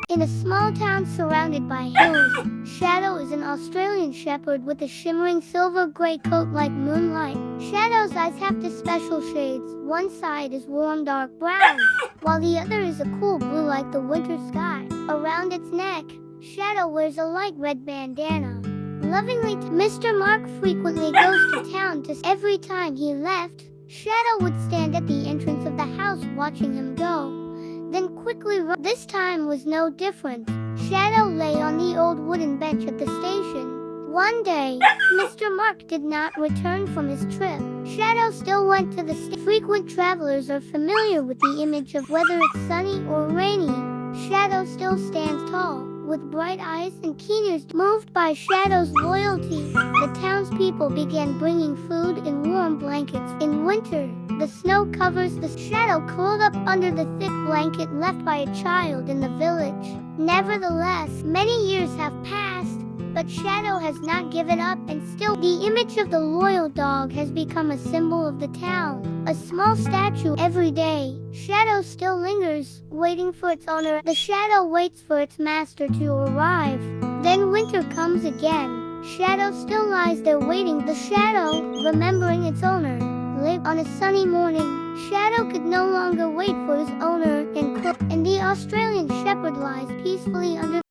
In a small town surrounded by hills, Shadow is an Australian shepherd with a shimmering silver-gray coat like moonlight. Shadow's eyes have two special shades. One side is warm dark brown, while the other is a cool blue like the winter sky. Around its neck, Shadow wears a light red bandana. Lovingly, Mr. Mark frequently goes to town every time he left, Shadow would stand at the entrance of the house watching him go, then quickly run. This time was no different. Shadow lay on the old wooden bench at the station. One day, Mr. Mark did not return from his trip. Shadow still went to the station. Frequent travelers are familiar with the image of whether it's sunny or rainy, Shadow still stands tall, with bright eyes and keen ears. Moved by Shadow's loyalty, the townspeople began bringing food and warm blankets. In winter, the snow covers the Shadow curled up under the thick blanket left by a child in the village. Nevertheless, many years have passed, but Shadow has not given up, and still the image of the loyal dog has become a symbol of the town. A small statue every day, Shadow still lingers, waiting for its owner. The Shadow waits for its master to arrive. Then winter comes again. Shadow still lies there waiting. The Shadow, remembering its owner, lived on a sunny morning. Shadow could no longer wait for his owner and the Australian shepherd lies peacefully under